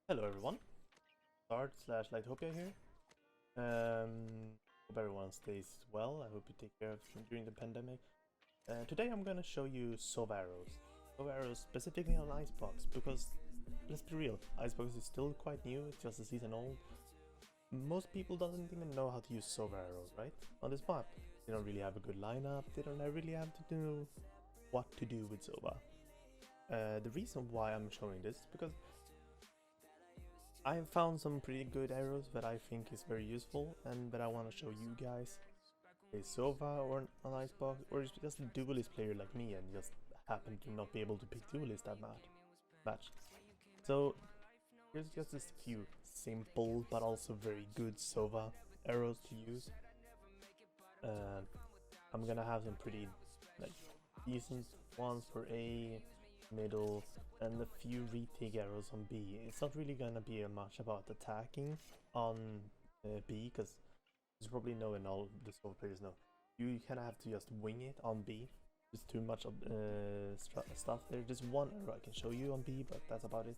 Hello everyone, Start/Lightopia here. Hope everyone stays well. I hope you take care of them during the pandemic. Today I'm gonna show you Sova arrows. Sova arrows specifically on Icebox, because let's be real, Icebox is still quite new, it's just a season old. Most people doesn't even know how to use Sova arrows, right? On this map. They don't really have a good lineup, they don't really have to know what to do with Sova. The reason why I'm showing this is because I have found some pretty good arrows that I think is very useful and that I want to show you guys. A Sova or an Icebox, or just a duelist player like me and just happen to not be able to pick duelist that match. So here's just a few simple but also very good Sova arrows to use. I'm gonna have some pretty decent ones for A, middle, and a few retake arrows on B. It's not really gonna be much about attacking on B, because as you probably know and all the Sova players know, you kind of have to just wing it on B. There's too much of stuff there. Just one arrow I can show you on B, but that's about it.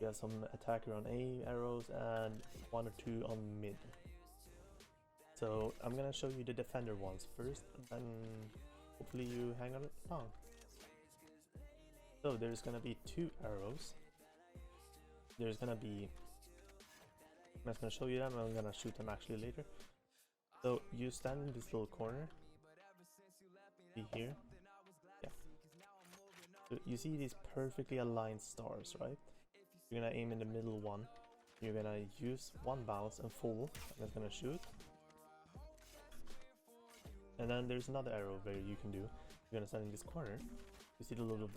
You have some attacker on A arrows and one or two on mid. So I'm gonna show you the defender ones first, and then hopefully you hang on along. So there's gonna be two arrows. There's gonna be, I'm just gonna show you them, and I'm gonna shoot them actually later. So you stand in this little corner. See here? Yeah. So you see these perfectly aligned stars, right? You're gonna aim in the middle one. You're gonna use one bounce and full, and it's gonna shoot. And then there's another arrow where you can do. You're gonna stand in this corner. You see the little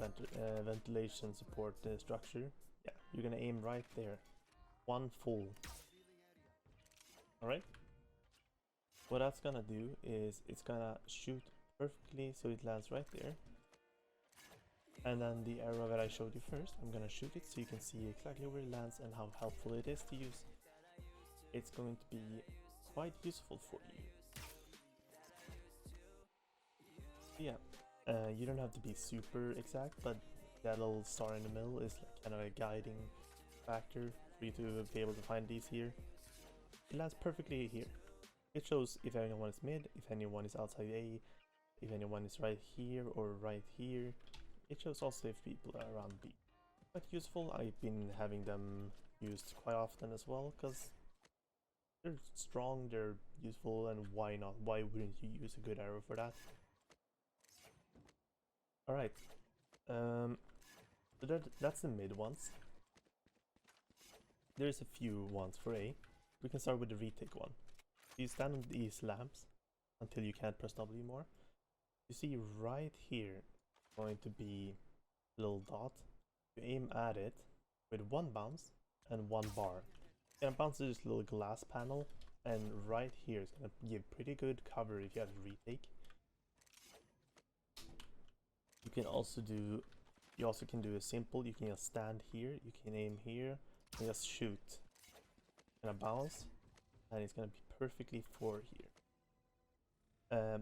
ventilation support structure? Yeah, you're gonna aim right there. One full. Alright? What that's gonna do is it's gonna shoot perfectly so it lands right there. And then the arrow that I showed you first, I'm gonna shoot it so you can see exactly where it lands and how helpful it is to use. It's going to be quite useful for you. Yeah. You don't have to be super exact, but that little star in the middle is like kind of a guiding factor for you to be able to find these here. It lands perfectly here. It shows if anyone is mid, if anyone is outside A, if anyone is right here or right here. It shows also if people are around B. Quite useful. I've been having them used quite often as well, because they're strong, they're useful, and why not? Why wouldn't you use a good arrow for that? Alright, so that's the mid ones. There's a few ones for A. We can start with the retake one. You stand on these lamps until you can't press W more. You see right here going to be a little dot. You aim at it with one bounce and one bar. You're gonna bounce to this little glass panel, and right here is gonna give pretty good cover if you have a retake. You also can do a simple, you can just stand here, you can aim here, and just shoot. Gonna bounce, and it's gonna be perfectly for here.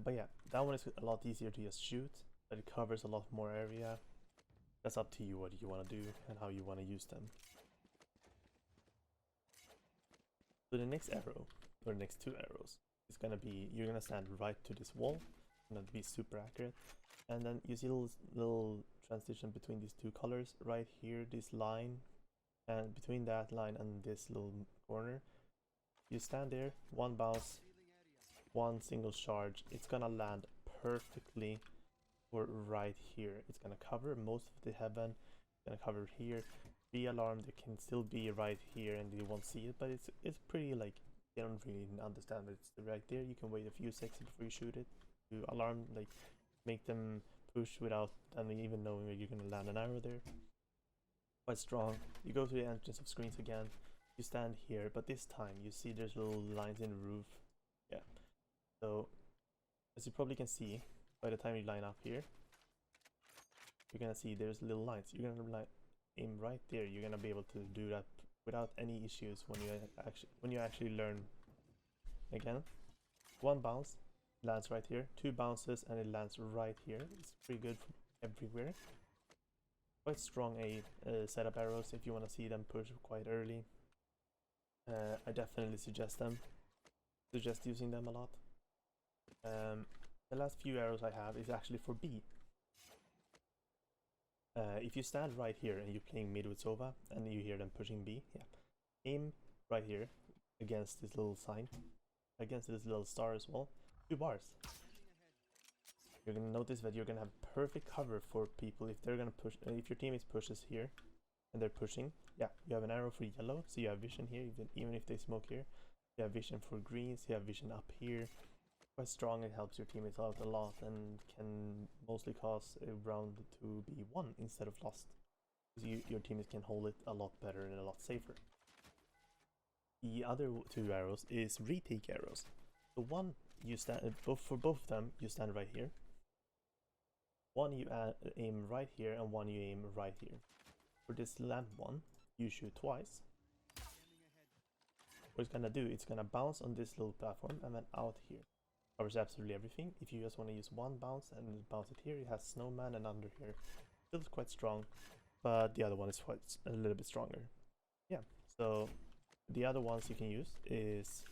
But yeah, that one is a lot easier to just shoot, but it covers a lot more area. That's up to you what you want to do and how you want to use them. So the next arrow, or the next two arrows, is gonna be, you're gonna stand right to this wall, gonna be super accurate. And then you see a little transition between these two colors right here, this line, and between that line and this little corner, you stand there, one bounce, one single charge. It's gonna land perfectly for right here. It's gonna cover most of the heaven, it's gonna cover here. Be alarmed, it can still be right here and you won't see it, but it's pretty, like, they don't really understand that it's right there. You can wait a few seconds before you shoot it to alarm, like, make them push without them even knowing that you're gonna land an arrow there. Quite strong. You go to the entrance of screens again, you stand here, but this time you see there's little lines in the roof. Yeah. So as you probably can see, by the time you line up here, you're gonna see there's little lines. You're gonna aim right there. You're gonna be able to do that without any issues when you actually learn. Again, one bounce, lands right here, two bounces, and it lands right here. It's pretty good from everywhere. quite strong setup arrows if you want to see them push quite early. I definitely suggest using them a lot. The last few arrows I have is actually for B. If you stand right here and you're playing mid with Sova and you hear them pushing B, aim right here against this little sign, against this little star as well, 2 bars. You're gonna notice that you're gonna have perfect cover for people if they're gonna push. If your teammate pushes here and they're pushing, you have an arrow for yellow, so you have vision here. Even if they smoke here, you have vision for greens. You have vision up here. Quite strong. It helps your teammates out a lot and can mostly cause a round to be won instead of lost. Because your teammates can hold it a lot better and a lot safer. The other 2 arrows is retake arrows. The one you stand for both of them, you stand right here. One you aim right here and one you aim right here. For this lamp one, you shoot twice. What it's gonna do, it's gonna bounce on this little platform and then out here. Covers absolutely everything. If you just want to use one bounce and bounce it here, it has snowman and under here. Feels quite strong, but the other one is quite a little bit stronger. Yeah, so the other ones you can use is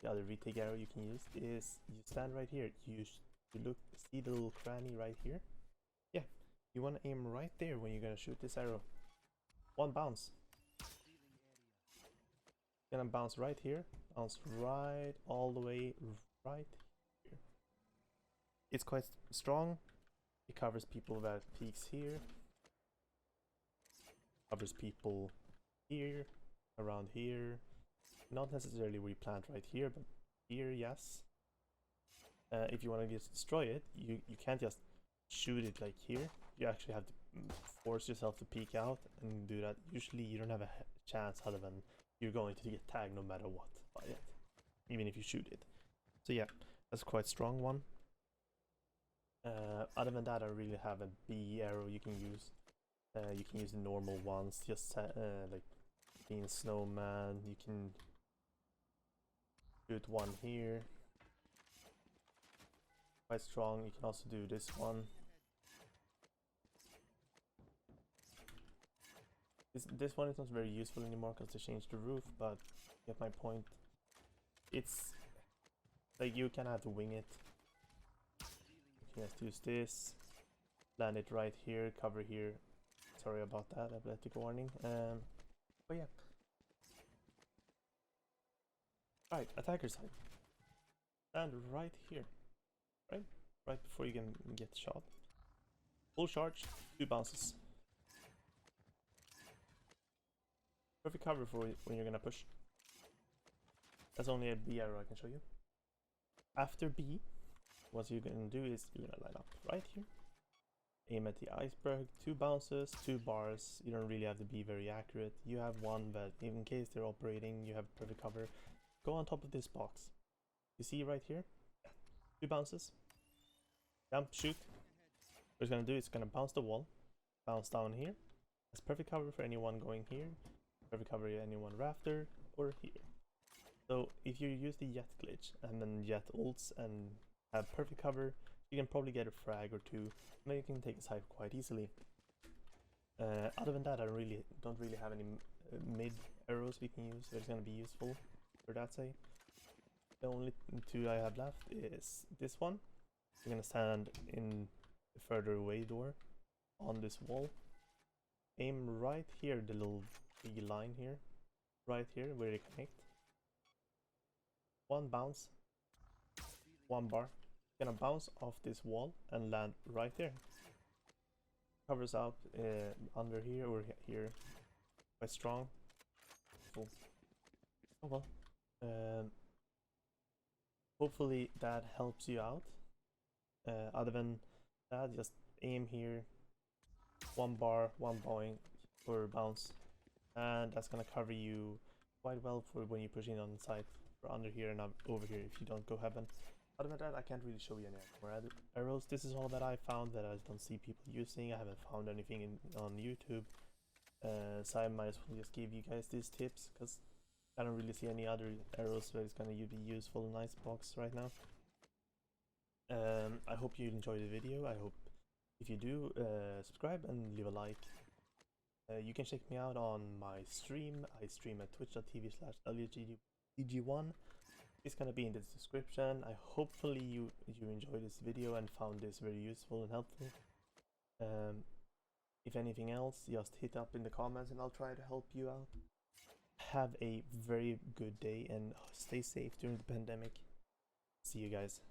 the other retake arrow you can use is you stand right here. You see the little cranny right here? Yeah, you want to aim right there when you're gonna shoot this arrow. One bounce. Gonna bounce right here, bounce right all the way right here. It's quite strong. It covers people that peeks here. Covers people here, around here. Not necessarily where you plant right here, but here, yes. If you want to just destroy it, you can't just shoot it like here. You actually have to force yourself to peek out and do that. Usually you don't have a chance other than you're going to get tagged no matter what by it, even if you shoot it. So yeah, that's quite strong one. Other than that, I really have a B arrow you can use. You can use the normal ones, just like being snowman. You can shoot one here. Quite strong. You can also do this one. This one is not very useful anymore because they changed the roof, but you get my point. It's like you kind of have to wing it. You can just use this, land it right here, cover here. Sorry about that, epileptic warning. But yeah. Right, attacker side. And right here. Right before you can get shot. Full charge, 2 bounces. Perfect cover for when you're gonna push. That's only a B arrow I can show you. After B, what you're gonna do is you're gonna line up right here. Aim at the iceberg, 2 bounces, 2 bars. You don't really have to be very accurate. You have one that in case they're operating, you have perfect cover. Go on top of this box. You see right here? 2 bounces. Jump, shoot. What it's gonna do is it's gonna bounce the wall, bounce down here. That's perfect cover for anyone going here. Perfect cover anyone rafter or here. So if you use the jet glitch and then jet ults and have perfect cover, you can probably get a frag or 2, and then you can take a side quite easily. Other than that, I don't really have any mid arrows we can use that's gonna be useful for that side. The only 2 I have left is this one. You're gonna stand in the further away door on this wall. Aim right here, the little big line here, right here where they connect. 1 bounce, 1 bar. Gonna bounce off this wall and land right there. Covers out under here or here. Quite strong. Cool. Oh well. Hopefully that helps you out. Other than that, just aim here. 1 bar, 1 boing or bounce, and that's gonna cover you quite well for when you push in on the side or under here and over here if you don't go heaven. Other than that, I can't really show you any more arrows. This is all that I found that I don't see people using. I haven't found anything on YouTube, so I might as well just give you guys these tips because I don't really see any other arrows that is gonna be useful in Icebox right now. I hope you enjoyed the video. I hope if you do, subscribe and leave a like. You can check me out on my stream. I stream at twitch.tv/ElliotGG1. It's gonna be in the description. Hopefully you enjoyed this video and found this very useful and helpful. If anything else, just hit up in the comments and I'll try to help you out. Have a very good day and stay safe during the pandemic. See you guys.